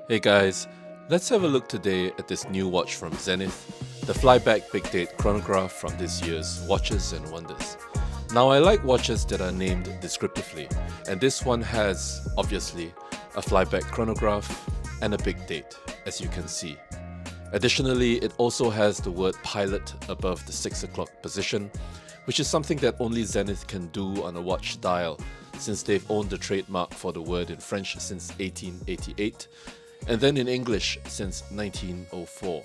Hey guys, let's have a look today at this new watch from Zenith, the Flyback Big Date Chronograph from this year's Watches and Wonders. Now I like watches that are named descriptively, and this one has, obviously, a Flyback Chronograph and a Big Date, as you can see. Additionally, it also has the word pilot above the 6 o'clock position, which is something that only Zenith can do on a watch dial, since they've owned the trademark for the word in French since 1888, and then in English since 1904.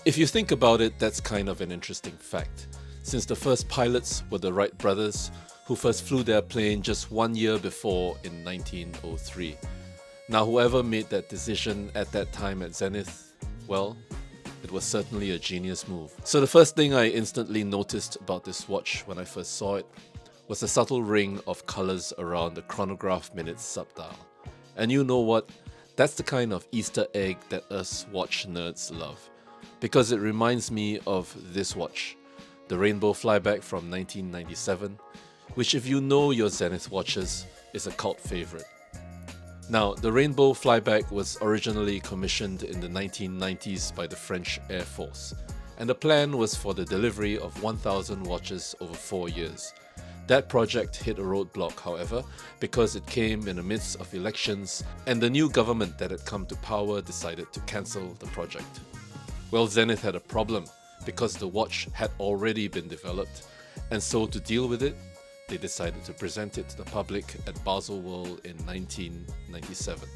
If you think about it, that's kind of an interesting fact, since the first pilots were the Wright brothers, who first flew their plane just 1 year before in 1903. Now whoever made that decision at that time at Zenith, well, it was certainly a genius move. So the first thing I instantly noticed about this watch when I first saw it was a subtle ring of colours around the chronograph minutes subdial. And you know what? That's the kind of Easter egg that us watch nerds love, because it reminds me of this watch, the Rainbow Flyback from 1997, which, if you know your Zenith watches, is a cult favourite. Now, the Rainbow Flyback was originally commissioned in the 1990s by the French Air Force, and the plan was for the delivery of 1,000 watches over 4 years. That project hit a roadblock, however, because it came in the midst of elections and the new government that had come to power decided to cancel the project. Well, Zenith had a problem because the watch had already been developed, and so to deal with it, they decided to present it to the public at Basel World in 1997.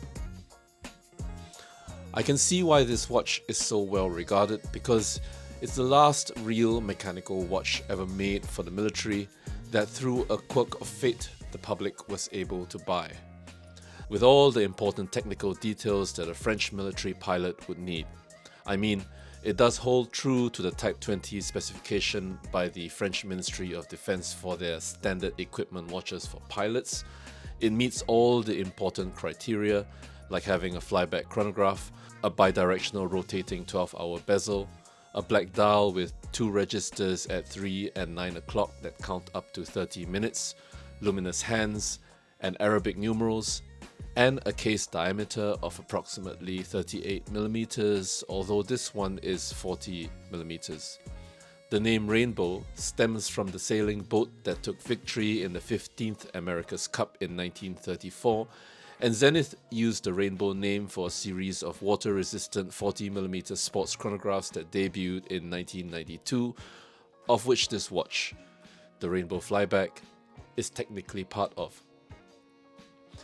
I can see why this watch is so well regarded, because it's the last real mechanical watch ever made for the military that through a quirk of fate the public was able to buy, with all the important technical details that a French military pilot would need. I mean, it does hold true to the Type 20 specification by the French Ministry of Defense for their standard equipment watches for pilots. It meets all the important criteria, like having a flyback chronograph, a bidirectional rotating 12-hour bezel, a black dial with 2 registers at 3 and 9 o'clock that count up to 30 minutes, luminous hands, and Arabic numerals, and a case diameter of approximately 38mm, although this one is 40mm. The name Rainbow stems from the sailing boat that took victory in the 15th America's Cup in 1934, and Zenith used the Rainbow name for a series of water-resistant 40mm sports chronographs that debuted in 1992, of which this watch, the Rainbow Flyback, is technically part of.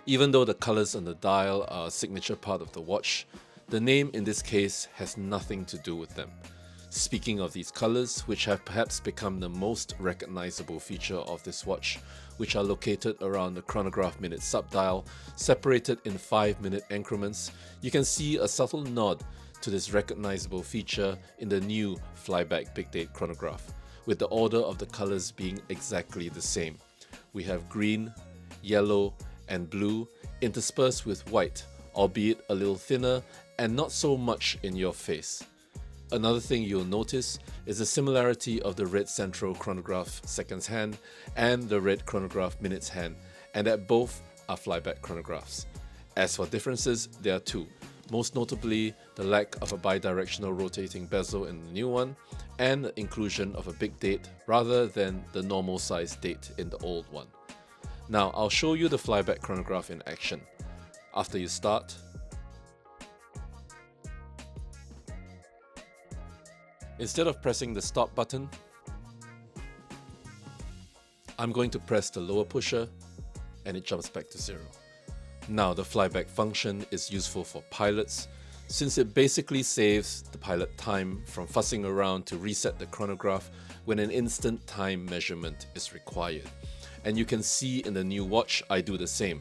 Even though the colours on the dial are a signature part of the watch, the name in this case has nothing to do with them. Speaking of these colours, which have perhaps become the most recognisable feature of this watch, which are located around the chronograph minute subdial, separated in 5-minute increments, you can see a subtle nod to this recognisable feature in the new Flyback Big Date Chronograph, with the order of the colours being exactly the same. We have green, yellow, and blue interspersed with white, albeit a little thinner and not so much in your face. Another thing you'll notice is the similarity of the red central chronograph seconds hand and the red chronograph minutes hand, and that both are flyback chronographs. As for differences, there are two, most notably the lack of a bidirectional rotating bezel in the new one, and the inclusion of a big date rather than the normal size date in the old one. Now I'll show you the flyback chronograph in action. After you start, instead of pressing the stop button, I'm going to press the lower pusher and it jumps back to 0. Now the flyback function is useful for pilots since it basically saves the pilot time from fussing around to reset the chronograph when an instant time measurement is required. And you can see in the new watch I do the same.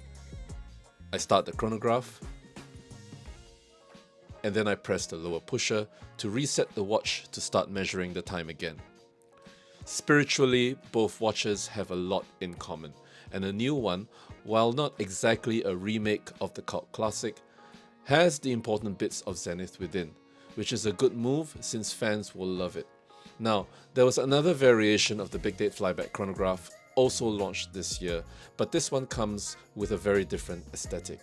I start the chronograph, and then I press the lower pusher to reset the watch to start measuring the time again. Spiritually, both watches have a lot in common, and the new one, while not exactly a remake of the cult classic, has the important bits of Zenith within, which is a good move since fans will love it. Now, there was another variation of the Big Date Flyback Chronograph also launched this year, but this one comes with a very different aesthetic.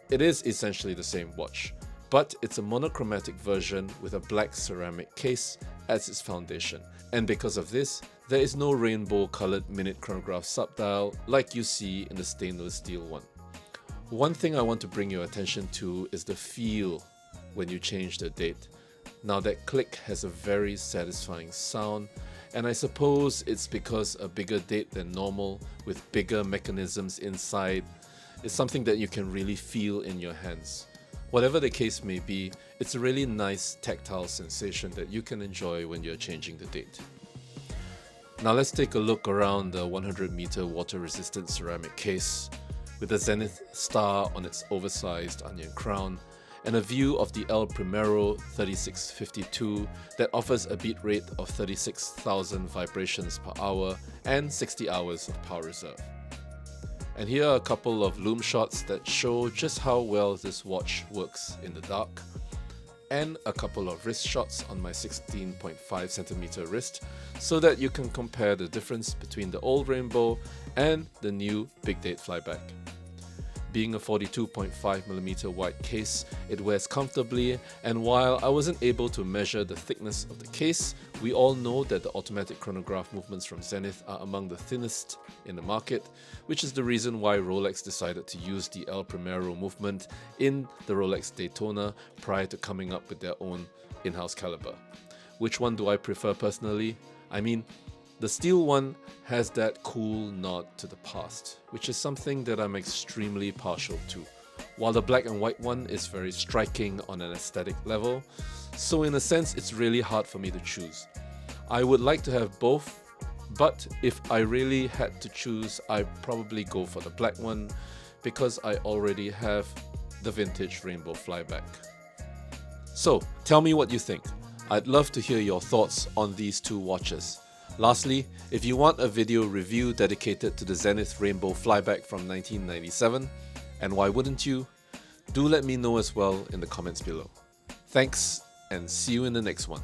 It is essentially the same watch, but it's a monochromatic version with a black ceramic case as its foundation. And because of this, there is no rainbow colored minute chronograph subdial like you see in the stainless steel one. One thing I want to bring your attention to is the feel when you change the date. Now that click has a very satisfying sound, and I suppose it's because a bigger date than normal with bigger mechanisms inside is something that you can really feel in your hands. Whatever the case may be, it's a really nice tactile sensation that you can enjoy when you're changing the date. Now let's take a look around the 100-meter water-resistant ceramic case with the Zenith star on its oversized onion crown and a view of the Al-Primero 3652 that offers a beat rate of 36,000 vibrations per hour and 60 hours of power reserve. And here are a couple of loom shots that show just how well this watch works in the dark, and a couple of wrist shots on my 16.5cm wrist so that you can compare the difference between the old Rainbow and the new Big Date Flyback. Being a 42.5mm wide case, it wears comfortably, and while I wasn't able to measure the thickness of the case, we all know that the automatic chronograph movements from Zenith are among the thinnest in the market, which is the reason why Rolex decided to use the Al-Primero movement in the Rolex Daytona prior to coming up with their own in-house caliber. Which one do I prefer personally? I mean, the steel one has that cool nod to the past, which is something that I'm extremely partial to, while the black and white one is very striking on an aesthetic level, so in a sense it's really hard for me to choose. I would like to have both, but if I really had to choose, I'd probably go for the black one because I already have the vintage Rainbow Flyback. So, tell me what you think. I'd love to hear your thoughts on these two watches. Lastly, if you want a video review dedicated to the Zenith Rainbow Flyback from 1997, and why wouldn't you, do let me know as well in the comments below. Thanks, and see you in the next one.